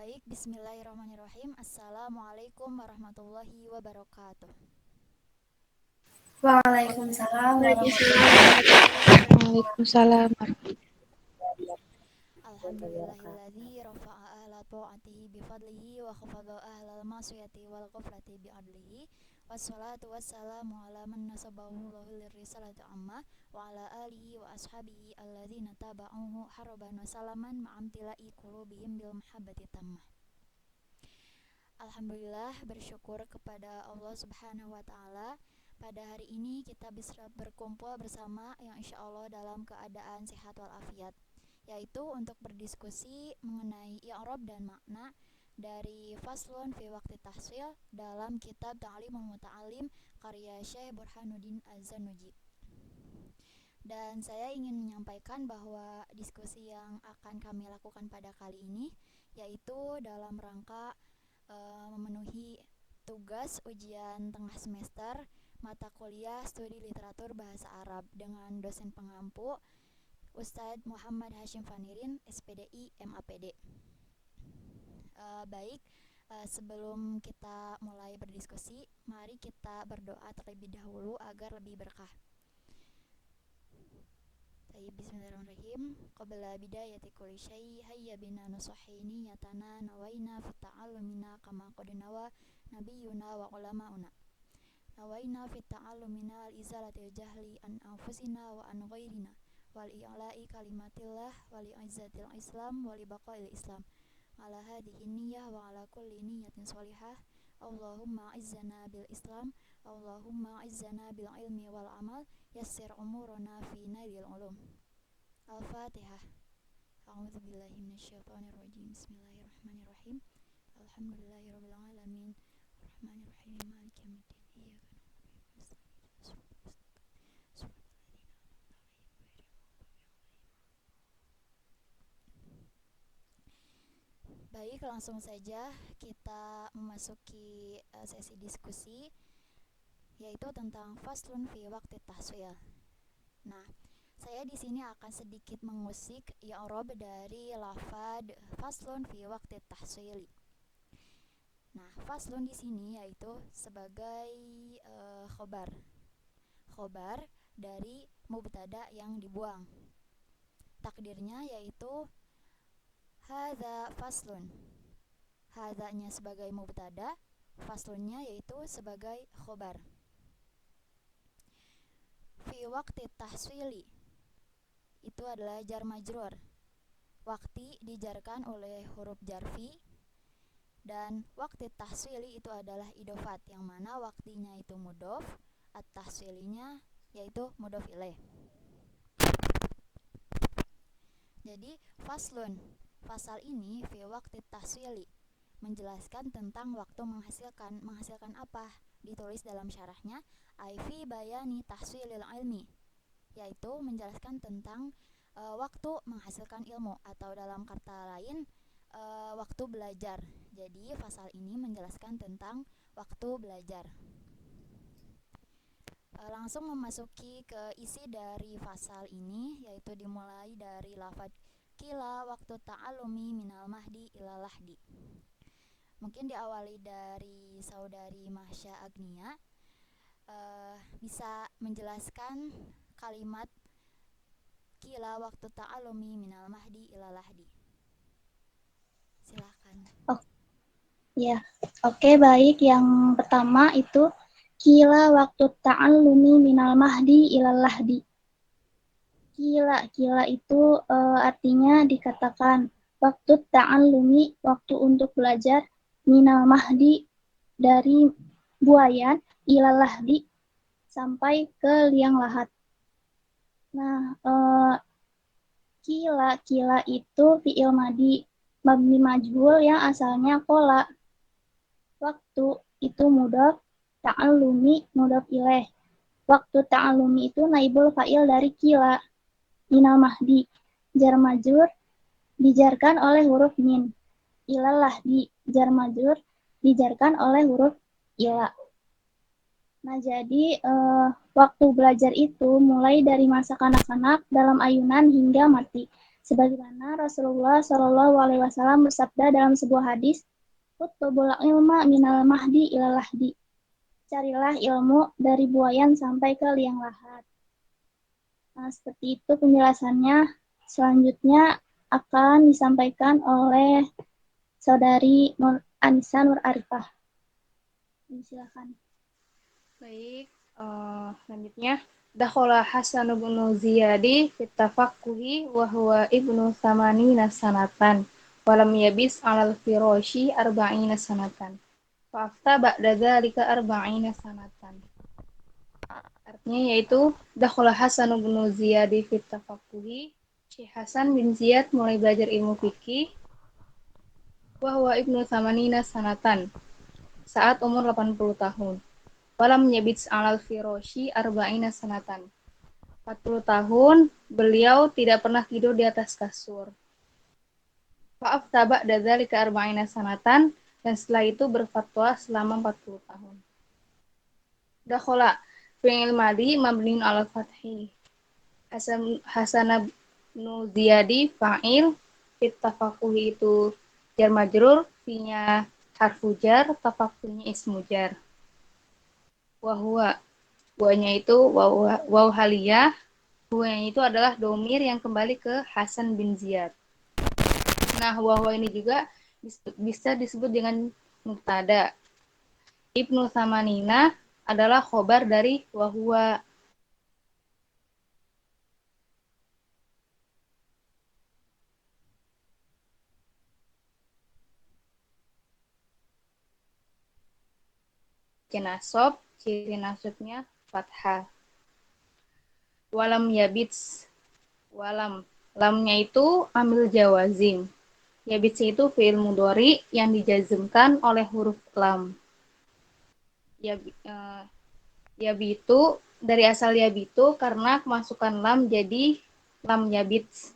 Baik, bismillahirrahmanirrahim. Assalamualaikum warahmatullahi wabarakatuh. Waalaikumsalam warahmatullahi Waalaikumsalam. Alhamdulillahilladzi rafa'a ahla ta'atihi bifadlihi wa khafadha ahlal ma'siyati wal ghaflati bi'adlihi. Wassalatu wassalamu ala man nasabahu lahu lirrisalati amma wa ala alihi wa ashabihi alladzina taba'uhu haraban wa salaman ma'amtila'i qulubihim bil mahabbati tammah. Alhamdulillah, bersyukur kepada Allah Subhanahu wa Ta'ala. Pada hari ini kita bisa berkumpul bersama yang insya Allah dalam keadaan sehat walafiat, yaitu untuk berdiskusi mengenai i'rab dan makna dari Faslun fi Waqti Tahsil dalam kitab Ta'limul Muta'allim karya Syekh Burhanuddin Az-Zanuji. Dan saya ingin menyampaikan bahwa diskusi yang akan kami lakukan pada kali ini yaitu dalam rangka memenuhi tugas ujian tengah semester mata kuliah studi literatur bahasa Arab dengan dosen pengampu Ustadz Muhammad Hashim Fanirin, SPDI MAPD. Sebelum kita mulai berdiskusi, mari kita berdoa terlebih dahulu agar lebih berkah. Bismillahirrahmanirrahim. Qabla bidayati kulli syai hayya bina nusahi niyatana nawaina fit ta'allumina kama qad nawa nabiyuna wa ulama'una. Nawaina fit ta'allumina al-izalatil jahli an anfusina wa an ghairina wal i'la'i kalimatillah wal izzatil islam wal baqail islam. Ala hadhihi niyyah wa ala kulli niyyatin shalihah. Allahumma izzana bil islam, Allahumma izzana bil ilmi wal amal, yassir umurana fi nailil ulum. Al-Fatihah. A'udzu billahi minasyaitonir rajim. Bismillahirrahmanirrahim. Alhamdulillahirabbil alamin. Arrahmanirrahim. Maliki yaumiddin. Baik, langsung saja kita memasuki sesi diskusi, yaitu tentang faslun fi waqti tahsil. Nah, saya di sini akan sedikit mengusik i'rab dari lafad faslun fi waqti tahsili. Nah, faslun di sini yaitu sebagai khobar dari mubtada yang dibuang. Takdirnya yaitu hadza faslun. Hadzanya sebagai mubtada, faslunnya yaitu sebagai khobar. Fi waqti tahsili itu adalah jar majrur. Waqti dijarkan oleh huruf jarfi, dan waqti tahsili itu adalah idofat, yang mana waktinya itu mudhof, at-tahsilinya yaitu mudhof ilaih. Jadi faslun, fasal ini fi waqti tahsili menjelaskan tentang waktu menghasilkan. Menghasilkan apa? Ditulis dalam syarahnya ai fi bayani tahsilil ilmi, yaitu menjelaskan tentang waktu menghasilkan ilmu, atau dalam kata lain waktu belajar. Jadi pasal ini menjelaskan tentang waktu belajar. Langsung memasuki ke isi dari pasal ini, yaitu dimulai dari lafadz qila waktu ta'alumi minal mahdi ilal lahdi. Mungkin diawali dari saudari Mahsya Agnia, bisa menjelaskan kalimat qila waktu ta'alumi minal mahdi ilal lahdi. Silakan. Ya, oke, baik. Yang pertama itu qila waktu ta'allumi minal mahdi ilal lahdi. Qila itu artinya dikatakan. Waktu ta'allumi, waktu untuk belajar, minal mahdi, dari buayan, ilal lahdi, sampai ke liang lahat. Nah, qila itu fi'il madi mabni majhul yang asalnya qola. Waktu itu mudhof, ta'allumi mudhof ilaih. Waktu ta'allumi itu naibul fa'il dari qila. Minal mahdi, jar majrur dijarkan oleh huruf min. Ilal lahdi, jar majrur dijarkan oleh huruf ila. Nah, jadi waktu belajar itu mulai dari masa kanak-kanak dalam ayunan hingga mati. Sebagaimana Rasulullah Shallallahu Alaihi Wasallam bersabda dalam sebuah hadis, "Utlubul ilma minal mahdi ilal lahdi." Carilah ilmu dari buayan sampai ke liang lahat. Nah, seperti itu penjelasannya. Selanjutnya akan disampaikan oleh Saudari Nur Anissa Nur Arifah. Silakan. Baik, selanjutnya dakhala Hasan bin Ziyadi fit tafaqquhi wa huwa ibnu thamanina sanatan wa lam yabis 'alal firashi arba'ina sanatan. Fa afta ba'da dzalika arba'ina sanatan. Artinya yaitu dakhala Hasan bin Ziyadi fit tafaqquhi. Syekh Hasan bin Ziyad mulai belajar ilmu fikih wa huwa ibnu thamanina sanatan saat umur 80 tahun. Walam yabits alal firoshi arba'ina sanatan. 40 tahun beliau tidak pernah tidur di atas kasur. Fa'af tabak dadzalika arba'ina sanatan, dan setelah itu berfatwa selama 40 tahun. Dakhala fi'il madi mabniun ala fathi. Hasan bin Ziyadi fa'il, fit tafaquhi itu jar majrur, fi'nya harfu jar, tafaquhnya ismu jar. Wahwa, wanya itu waw haliyah, wanya itu adalah domir yang kembali ke Hasan bin Ziyad. Nah, wahwa ini juga bisa disebut dengan mubtada. Ibnu Thamanina adalah khobar dari wahwa. Nasob, ciri nasabnya fathah. Walam yabits, walam, lamnya itu amil jawazim. Yabits itu fi'il mudhari yang dijazmkan oleh huruf lam. Yabitu dari asal yabitu karena kemasukan lam jadi lam yabits.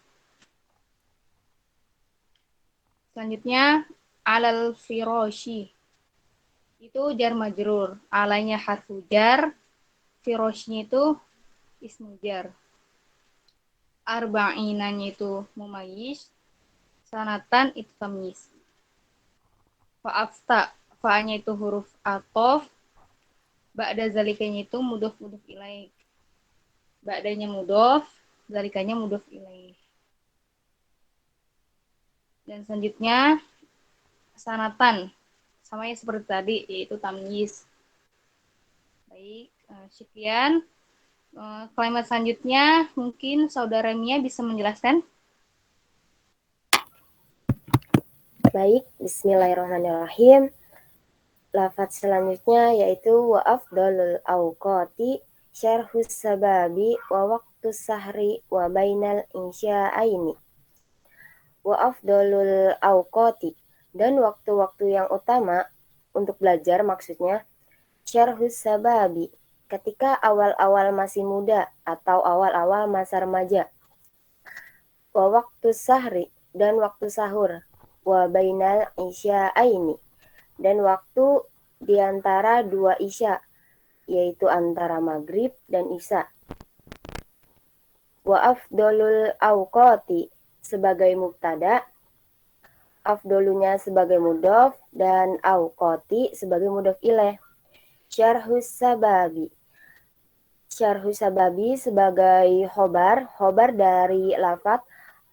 Selanjutnya alal firoshi. Itu jar majrur. Alanya harfu jar, firoshnya itu ismu jar. Arba'inanya itu mumayyiz, sanatan itu tamyiz. Fa'afta, fa'anya itu huruf atof, ba'da zalikanya itu mudhof ilaih. Ba'danya mudhof, zalikanya mudhof ilaih. Dan selanjutnya sanatan, sama ya seperti tadi, yaitu tamyiz. Baik, sekian. Kalimat selanjutnya mungkin Saudara Mia bisa menjelaskan. Baik, bismillahirrahmanirrahim. Lafaz selanjutnya yaitu wa afdalul awqati syarhus sababi wa waqtus sahri wa bainal insya'aini. Wa afdalul awqati, dan waktu-waktu yang utama untuk belajar maksudnya syarhus sababi, ketika awal-awal masih muda atau awal-awal masa remaja. Wa waqtus sahri, dan waktu sahur. Wa bainal isya'aini, dan waktu di antara dua isya, yaitu antara maghrib dan isya. Wa afdolul awqati sebagai mubtada, afdolunya sebagai mudhof, dan awqati sebagai mudhof ilaih. Syarhus sababi, syarhus sababi sebagai khobar dari lafaz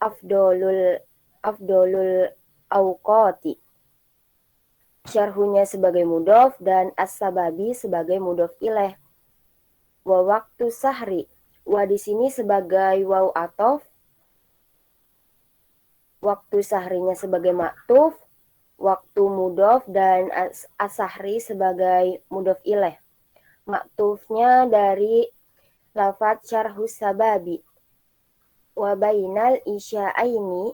afdolul awqati. Syarhunya sebagai mudhof dan as-sababi sebagai mudhof ilaih. Wa waktu sahri, wa di sini sebagai waw atof, waktu sahrinya sebagai maktuf, waktu mudhof dan as-sahri sebagai mudhof ilaih. Maktufnya dari lafaz syarhus sababi. Wa bainal isya'aini,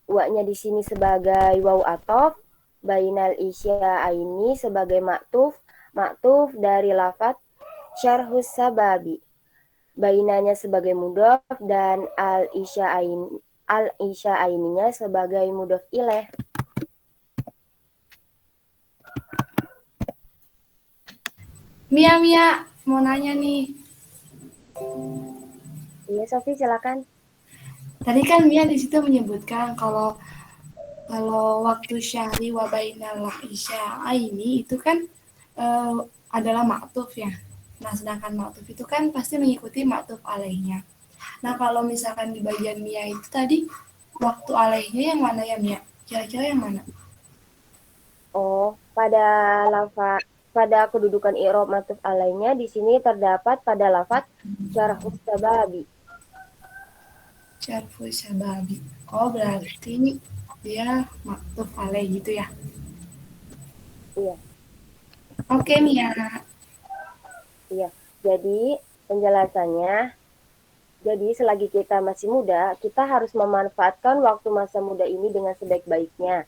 wa-nya di sini sebagai waw atof, bainal isya'aini sebagai maktuf dari lafaz syarhus sababi. Bainanya sebagai mudhof dan al-isya'aininya sebagai mudhof ilaih. Mia, mau nanya nih. Iya, Sofi, silakan. Tadi kan Mia di situ menyebutkan kalau waktu syahri wa bainal isya ini itu kan eh, adalah maktuf ya. Nah, sedangkan maktuf itu kan pasti mengikuti maktuf alaihnya. Nah, kalau misalkan di bagian Mia itu tadi waktu alaihnya yang mana ya Mia? Kira-kira yang mana? Oh, pada kedudukan i'rab matuf alaihnya di sini terdapat pada lafaz syarhus sababi. Syarfu syababi. Oh, berarti dia maktuf alaih gitu ya. Iya, Oke, Mia. iya. Jadi penjelasannya, jadi selagi kita masih muda, kita harus memanfaatkan waktu masa muda ini dengan sebaik-baiknya.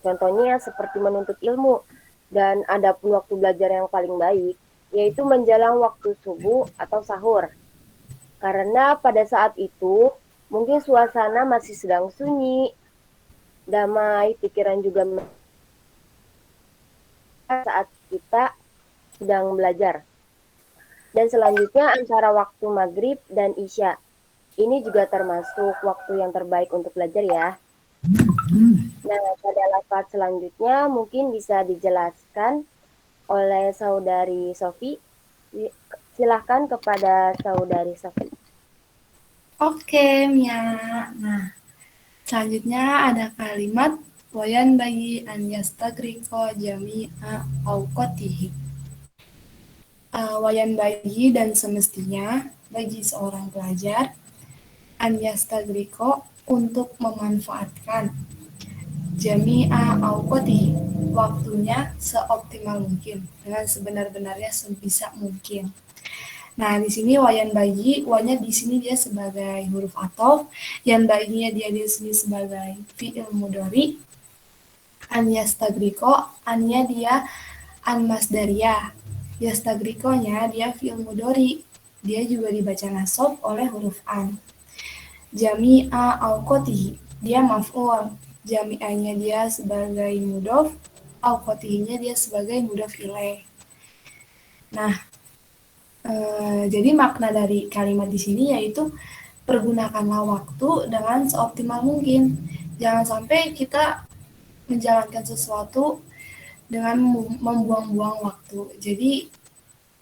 Contohnya seperti menuntut ilmu dan adapun waktu belajar yang paling baik, yaitu menjelang waktu subuh atau sahur. Karena pada saat itu mungkin suasana masih sedang sunyi, damai, pikiran juga saat kita sedang belajar. Dan selanjutnya antara waktu maghrib dan isya. Ini juga termasuk waktu yang terbaik untuk belajar ya. Nah, pada lafaz selanjutnya mungkin bisa dijelaskan oleh saudari Sofi. Silahkan kepada saudari Sofi. Oke, Mia. Nah, selanjutnya ada kalimat wayan bagi an yastagriko jami'a auqatihi. Wayan bagi dan semestinya bagi seorang pelajar an yastagriko untuk memanfaatkan jami'a auqatihi waktunya seoptimal mungkin dengan sebenar-benarnya sebisa mungkin. Nah, di sini wayan bagi, wanya di sini dia sebagai huruf athof, yan baginya dia di sini sebagai fi'il mudhari, an yastagriko, annya dia an masdariyah. Yastagrikonya dia fi'il mudhari, dia juga dibaca nasab oleh huruf an. Jami'a auqatihi, dia maf'ul. Jami'anya dia sebagai mudhof, auqatihinya dia sebagai mudhof ilaih. Nah, jadi makna dari kalimat di sini yaitu pergunakanlah waktu dengan seoptimal mungkin. Jangan sampai kita menjalankan sesuatu dengan membuang-buang waktu. Jadi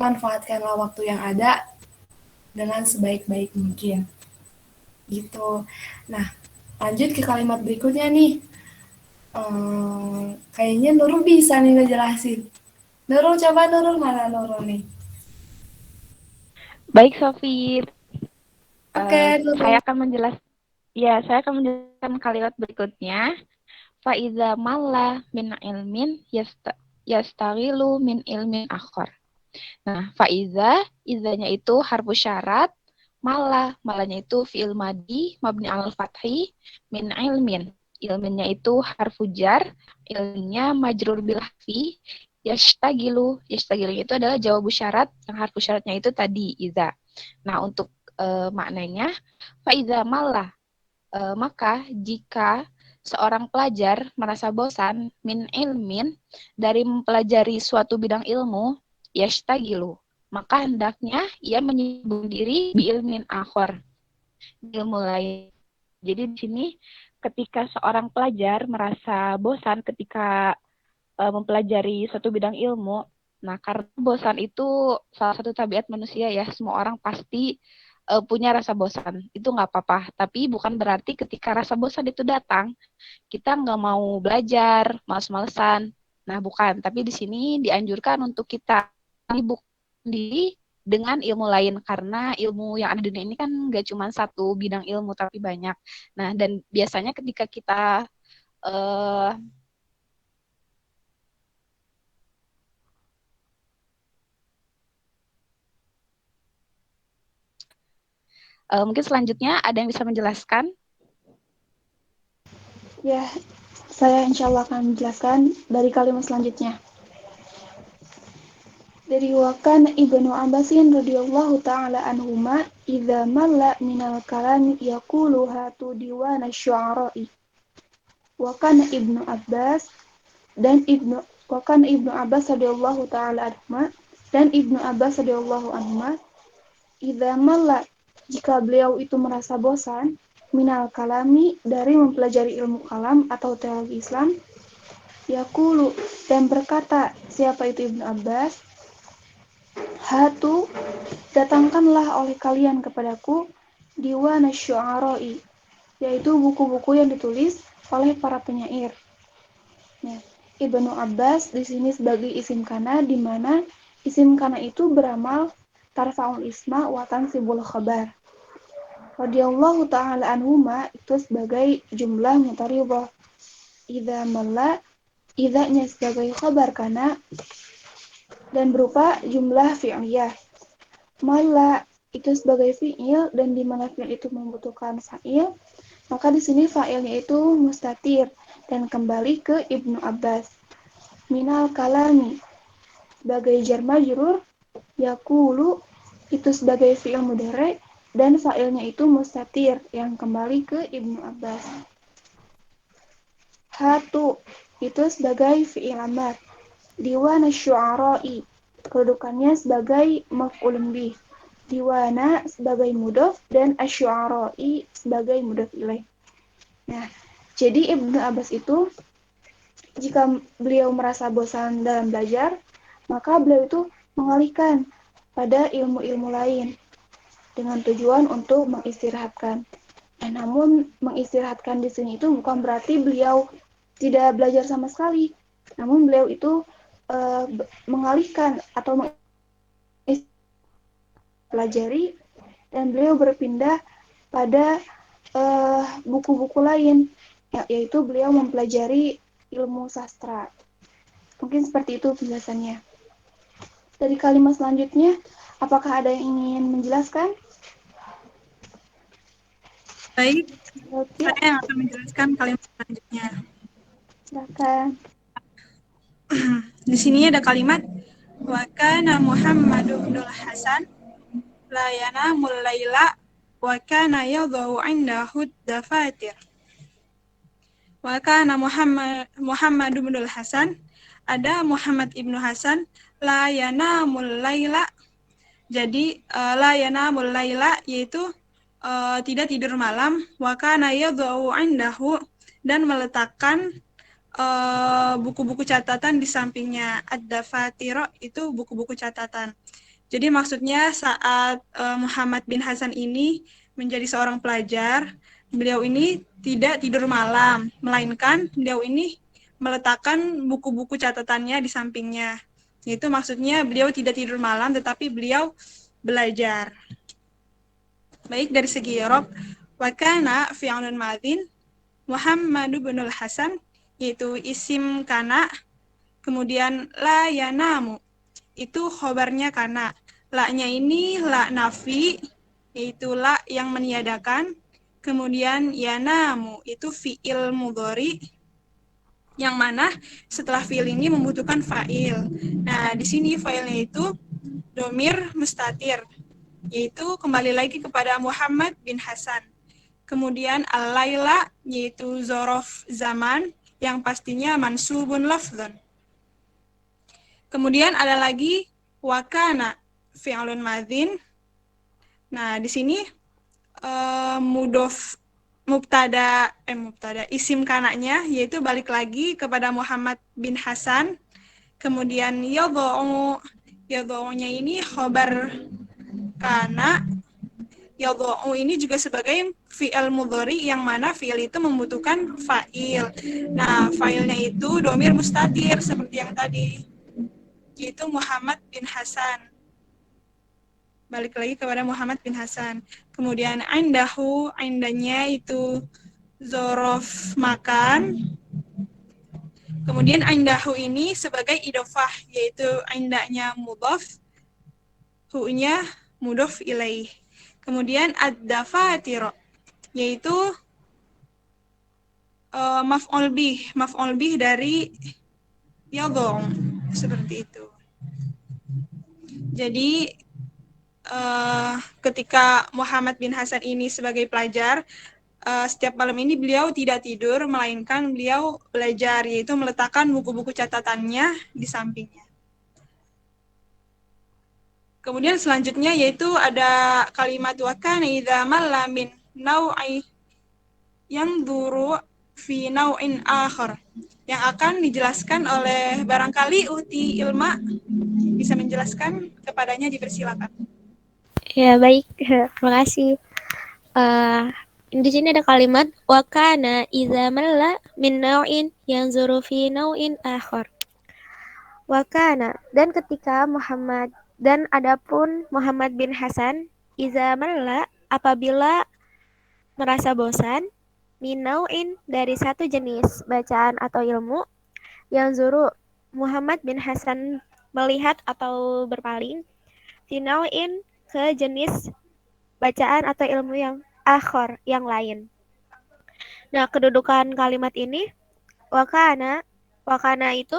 manfaatkanlah waktu yang ada dengan sebaik-baik mungkin. Gitu. Nah, lanjut ke kalimat berikutnya nih. Kayaknya Nurul bisa nih ngejelasin. Nurul, coba Nurul, mana Nurul nih? Baik, Sofi. Oke, Nurul. Saya akan menjelaskan kalimat berikutnya. Faiza malla min ilmin yastaghilu min ilmin akhar. Nah, faiza, izanya itu harfu syarat, malanya itu fi'il madi, mabni al fathi, min ilmin. Ilminnya itu harfu jar, ilminnya majrur bil hafi, yastagilu itu adalah jawabu syarat, yang harfu syaratnya itu tadi, iza. Nah, untuk maknanya, faiza malah, maka jika seorang pelajar merasa bosan min ilmin dari mempelajari suatu bidang ilmu, yashtagilu, maka hendaknya ia menyibukkan diri bi ilmin akhor, ilmu lain. Jadi di sini ketika seorang pelajar merasa bosan ketika mempelajari suatu bidang ilmu, nah karena bosan itu salah satu tabiat manusia ya, semua orang pasti punya rasa bosan, itu nggak apa-apa. Tapi bukan berarti ketika rasa bosan itu datang, kita nggak mau belajar, males-malesan. Nah, bukan. Tapi di sini dianjurkan untuk kita sibuk diri dengan ilmu lain. Karena ilmu yang ada di dunia ini kan nggak cuma satu bidang ilmu, tapi banyak. Nah, dan biasanya ketika kita uh, mungkin selanjutnya ada yang bisa menjelaskan? Ya, saya insya Allah akan menjelaskan dari kalimat selanjutnya. Dari wakan Ibnu Abbasin radhiyallahu taala anhuma idza malla minal kalami yaqulu hatu diwana syu'ara'i. Wakan Ibnu Abbas dan Ibnu Abbas radhiyallahu taala anhuma dan Ibnu Abbas radhiyallahu anhuma idza malla, jika beliau itu merasa bosan, minal kalami, dari mempelajari ilmu kalam atau teologi Islam. Yaqulu, dan berkata, siapa itu Ibnu Abbas? Hatu, datangkanlah oleh kalian kepadaku diwan asy-syu'ara'i, yaitu buku-buku yang ditulis oleh para penyair. Nah, Ibnu Abbas di sini sebagai isim kana, di mana isim kana itu beramal tarfa'ul isma wa tansibul khabar. Radhiyallahu ta'ala anhuma itu sebagai jumlah mutaridah. Idza malla, idzanya sebagai khabar kana dan berupa jumlah fi'liyah. Malla itu sebagai fi'il, dan di mana fi'il itu membutuhkan fa'il, maka di sini fa'ilnya itu mustatir dan kembali ke Ibnu Abbas. Minal kalami sebagai jar majrur, yaqulu itu sebagai fi'il mudhari dan fa'ilnya itu mustatir yang kembali ke Ibnu Abbas. Hatu itu sebagai fi'il amar. Diwan asy-syu'ara'i kedudukannya sebagai maf'ulun bih. Diwana sebagai mudhof dan asy-syu'ara'i sebagai mudhof ilaih. Nah, jadi Ibnu Abbas itu jika beliau merasa bosan dalam belajar, maka beliau itu mengalihkan pada ilmu-ilmu lain dengan tujuan untuk mengistirahatkan. Namun mengistirahatkan di sini itu bukan berarti beliau tidak belajar sama sekali, namun beliau itu mengalihkan atau mempelajari, dan beliau berpindah pada buku-buku lain, yaitu beliau mempelajari ilmu sastra. Mungkin seperti itu penjelasannya. Dari kalimat selanjutnya, apakah ada yang ingin menjelaskan? Baik, Ya, saya yang akan menjelaskan kalimat selanjutnya. silakan. Di sini ada kalimat wa kana Muhammadu ibnul Hasan la yanamul laila wa kana yadhu indahu dafatir. Wa kana Muhammad ibnul Hasan, ada Muhammad ibnu Hasan, la yanamul laila. Jadi la yanamul laila yaitu tidak tidur malam, wa kana yadhu indahu, dan meletakkan buku-buku catatan di sampingnya. Ad-dafatiro itu buku-buku catatan. Jadi maksudnya saat Muhammad bin Hasan ini menjadi seorang pelajar, beliau ini tidak tidur malam, melainkan beliau ini meletakkan buku-buku catatannya di sampingnya. Itu maksudnya beliau tidak tidur malam, tetapi beliau belajar. Baik, dari segi i'rab, wa kana fi'lun madhin, Muhammad bin Hasan yaitu isim kana, kemudian la yanamu itu khobarnya kana. La-nya ini la nafi, yaitu la yang meniadakan. Kemudian yanamu itu fi'il mudhari, yang mana setelah fi'il ini membutuhkan fa'il. Nah, di sini fa'ilnya itu domir mustatir, yaitu kembali lagi kepada Muhammad bin Hasan. Kemudian al-laila yaitu zorof zaman, yang pastinya mansubun lafdhun. Kemudian ada lagi wakana fi'lun madhin. Nah, di sini mubtada isim kananya yaitu balik lagi kepada Muhammad bin Hasan. Kemudian yadhu'u-nya ini khobar kana. Yadhu'u ini juga sebagai fi'il mudhari, yang mana fi'il itu membutuhkan fa'il. Nah, fa'ilnya itu domir mustatir seperti yang tadi, yaitu Muhammad bin Hasan. Balik lagi kepada Muhammad bin Hasan. Kemudian indahu, indanya itu zorof makan. Kemudian indahu ini sebagai idofah, yaitu indanya mudhof, hu-nya mudhof ilaih. Kemudian ad-dafatir yaitu maf'ul bih dari yadhu, seperti itu. Jadi ketika Muhammad bin Hasan ini sebagai pelajar, setiap malam ini beliau tidak tidur, melainkan beliau belajar, yaitu meletakkan buku-buku catatannya di sampingnya. Kemudian selanjutnya yaitu ada kalimat wa kana idza malla min naw'i yang duru fi nau'in akhar, yang akan dijelaskan oleh barangkali Uti Ilma bisa menjelaskan kepadanya, dipersilakan. Ya, baik. Terima kasih. Di sini ada kalimat wa kana idza malla min nau'in yanzuru fi nau'in akhar. Wa kana, dan ketika Muhammad, dan adapun Muhammad bin Hasan, idza malla, apabila merasa bosan, min nau'in, dari satu jenis bacaan atau ilmu, yanzuru, Muhammad bin Hasan melihat atau berpaling, fi nau'in, ke jenis bacaan atau ilmu yang akhor, yang lain. Nah, kedudukan kalimat ini wakana itu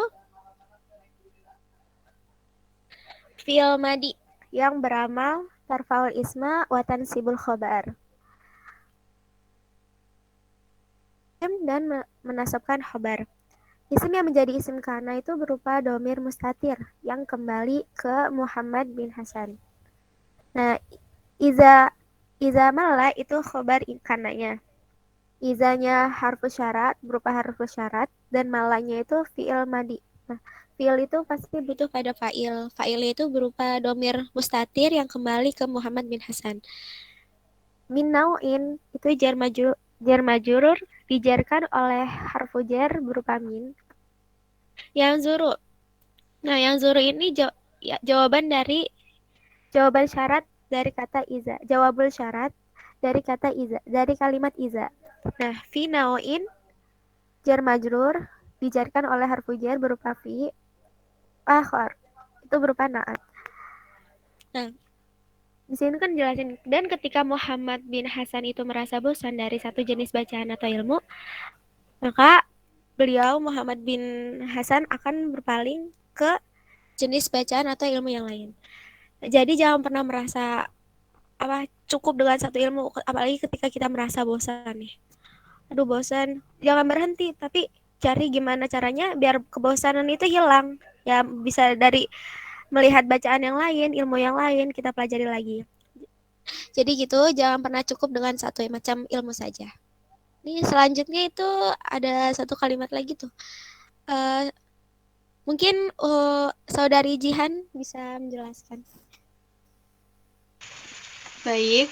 fi'il madi yang beramal tarfaul isma wa tansibul khobar, dan menasabkan khobar. Isim yang menjadi isim kana itu berupa domir mustatir yang kembali ke Muhammad bin Hasan. Nah, iza mala itu khobar kananya. Izanya harfus syarat, berupa harfus syarat, dan malanya itu fi'il madi. Nah, fi'il itu pasti butuh pada fa'il. Fa'il itu berupa domir mustatir yang kembali ke Muhammad bin Hasan. Min nau'in itu jar majrur dijarkan oleh harfu jar berupa min. Yang zuru. Nah, yang zuru ini jawaban syarat dari kata iza. Jawabul syarat dari kata iza, dari kalimat iza. Nah, fi nau'in jar majrur dijarkan oleh harfu jar berupa fi, akhar itu berupa naat. Nah, di sini kan jelasin, dan ketika Muhammad bin Hasan itu merasa bosan dari satu jenis bacaan atau ilmu, maka beliau Muhammad bin Hasan akan berpaling ke jenis bacaan atau ilmu yang lain. Jadi jangan pernah merasa cukup dengan satu ilmu, apalagi ketika kita merasa bosan nih. Aduh bosan, jangan berhenti, tapi cari gimana caranya biar kebosanan itu hilang. Ya bisa dari melihat bacaan yang lain, ilmu yang lain, kita pelajari lagi. Jadi gitu, jangan pernah cukup dengan satu macam ilmu saja. Nih selanjutnya itu ada satu kalimat lagi tuh. Mungkin saudari Jihan bisa menjelaskan. Baik,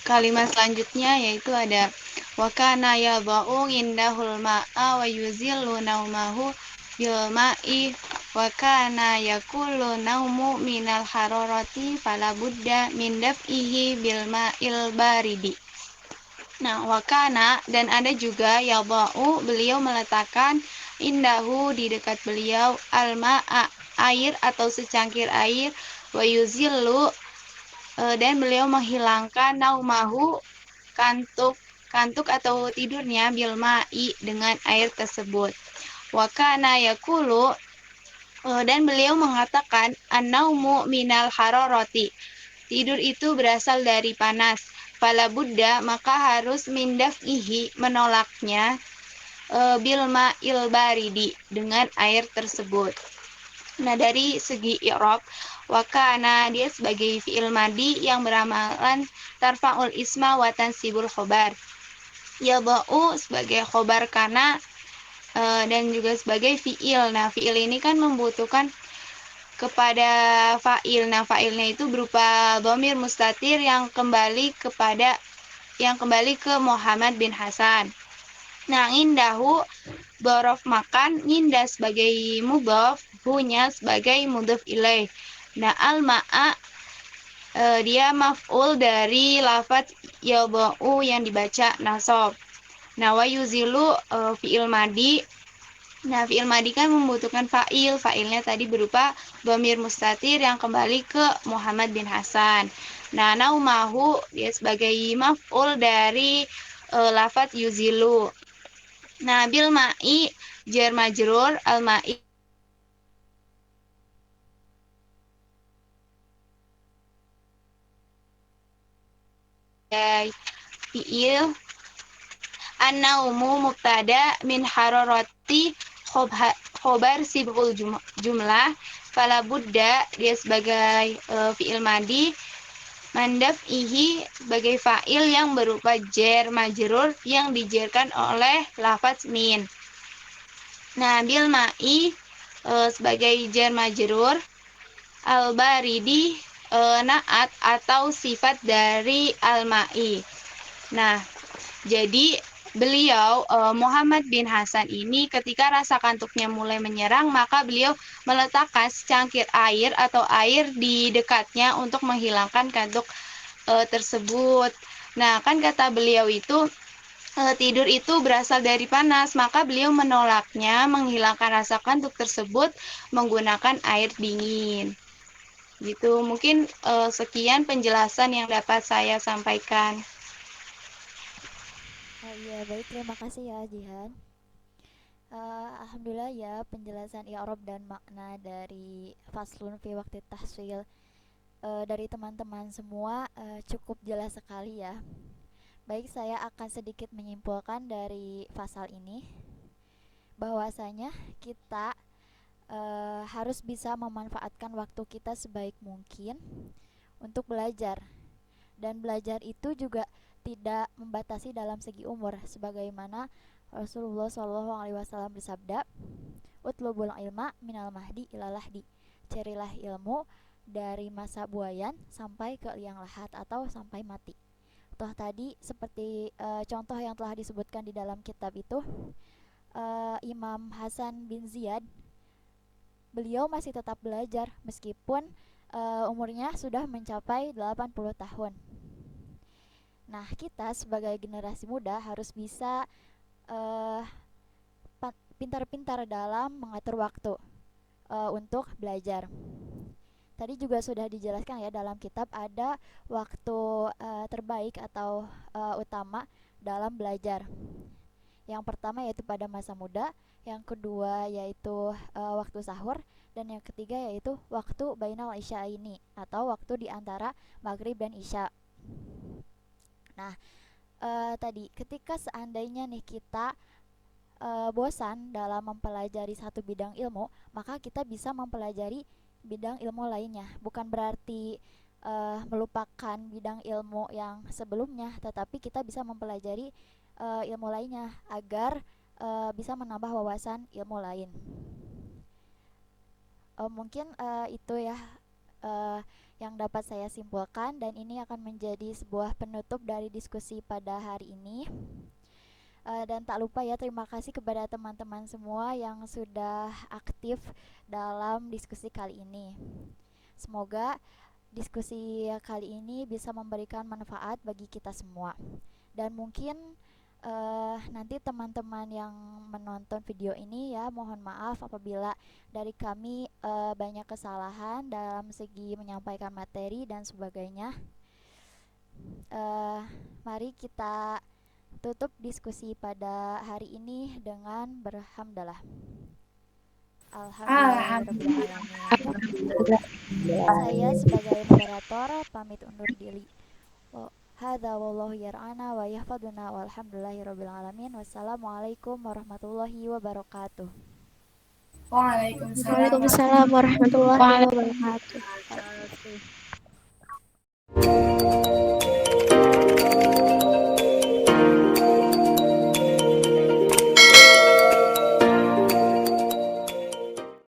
kalimat selanjutnya yaitu ada wa kana yadha'u indahul ma'a wa yuzillu naumahu bil ma'i wa kana yakulu naumu minal hararati fala budda min daf'ihi bil ma'il baridi. Nah, wa kana, dan ada juga yadha'u, beliau meletakkan indahu, di dekat beliau, al ma'a, air atau secangkir air, wa yuzillu, dan beliau menghilangkan naumahu, kantuk atau tidurnya, bil ma'i, dengan air tersebut. Wa kana yakulu, dan beliau mengatakan an-naumu minal hararati, tidur itu berasal dari panas. Fala buddha, maka harus mindaf'ihi, menolaknya, bil ma'il baridi, dengan air tersebut. Nah, dari segi i'rab, wa kana, dia sebagai fi'il madi yang beramalan tarfa'ul isma wa tansibul khobar. Yadha'u sebagai khobar kana, dan juga sebagai fi'il. Nah, fi'il ini kan membutuhkan kepada fa'il. Nah, fa'ilnya itu berupa dhamir mustatir yang kembali ke Muhammad bin Hasan. Nah, indahu dhorof makan, indah sebagai mudhof, hunya sebagai mudhof ilaih. Nah, al-ma'a, dia maf'ul dari lafadz yadha'u yang dibaca nasab. Nah, wa yuzilu, fi'il madi. Nah, fi'il madi kan membutuhkan fa'il. Fa'ilnya tadi berupa dhamir mustatir yang kembali ke Muhammad bin Hasan. Nah, naumahu, dia sebagai maf'ul dari lafadz yuzilu. Nah, bil ma'i jar majrur, al ma'i fi'il, an-naumu mubtada, min hararati khobar sibul jumlah, fala budda, dia sebagai fi'il madi, mandaf'ihi sebagai fa'il yang berupa jar majrur yang dijerkan oleh lafaz min. Nah, bil ma'i sebagai jar majrur, al-baridi naat atau sifat dari al-ma'i. Nah, jadi beliau Muhammad bin Hasan ini ketika rasa kantuknya mulai menyerang, maka beliau meletakkan secangkir air atau air di dekatnya untuk menghilangkan kantuk tersebut. Nah, kan kata beliau itu tidur itu berasal dari panas, maka beliau menolaknya menghilangkan rasa kantuk tersebut menggunakan air dingin. Gitu, mungkin sekian penjelasan yang dapat saya sampaikan. Iya, baik, terima kasih ya Jihan. Alhamdulillah ya penjelasan i'rab dan makna dari faslun fi waqti tahsil dari teman-teman semua cukup jelas sekali ya. Baik, saya akan sedikit menyimpulkan dari pasal ini bahwasanya kita harus bisa memanfaatkan waktu kita sebaik mungkin untuk belajar, dan belajar itu juga tidak membatasi dalam segi umur, sebagaimana Rasulullah SAW bersabda, utlubul ilma minal mahdi ilal lahdi, carilah ilmu dari masa buayan sampai ke liang lahat atau sampai mati. Toh tadi seperti contoh yang telah disebutkan di dalam kitab itu, Imam Hasan bin Ziyad, beliau masih tetap belajar meskipun umurnya sudah mencapai 80 tahun. Nah, kita sebagai generasi muda harus bisa pintar-pintar dalam mengatur waktu untuk belajar. Tadi juga sudah dijelaskan ya, dalam kitab ada waktu terbaik atau utama dalam belajar. Yang pertama yaitu pada masa muda, yang kedua yaitu waktu sahur, dan yang ketiga yaitu waktu bainal isya ini atau waktu di antara maghrib dan isya. Nah, tadi ketika seandainya nih kita bosan dalam mempelajari satu bidang ilmu, maka kita bisa mempelajari bidang ilmu lainnya. Bukan berarti melupakan bidang ilmu yang sebelumnya, tetapi kita bisa mempelajari ilmu lainnya agar bisa menambah wawasan ilmu lain. Mungkin itu ya yang dapat saya simpulkan, dan ini akan menjadi sebuah penutup dari diskusi pada hari ini. Dan tak lupa ya, terima kasih kepada teman-teman semua yang sudah aktif dalam diskusi kali ini. Semoga diskusi kali ini bisa memberikan manfaat bagi kita semua. Dan mungkin nanti teman-teman yang menonton video ini ya, mohon maaf apabila dari kami banyak kesalahan dalam segi menyampaikan materi dan sebagainya. Mari kita tutup diskusi pada hari ini dengan berhamdalah. Alhamdulillahirrahmanirrahim. Saya sebagai moderator pamit undur diri. Hadza wallahu yar'ana wa yahfaduna walhamdulillahirabbil alamin. Wassalamualaikum warahmatullahi wabarakatuh. Waalaikumsalam Waalaikumsalam warahmatullahi wabarakatuh.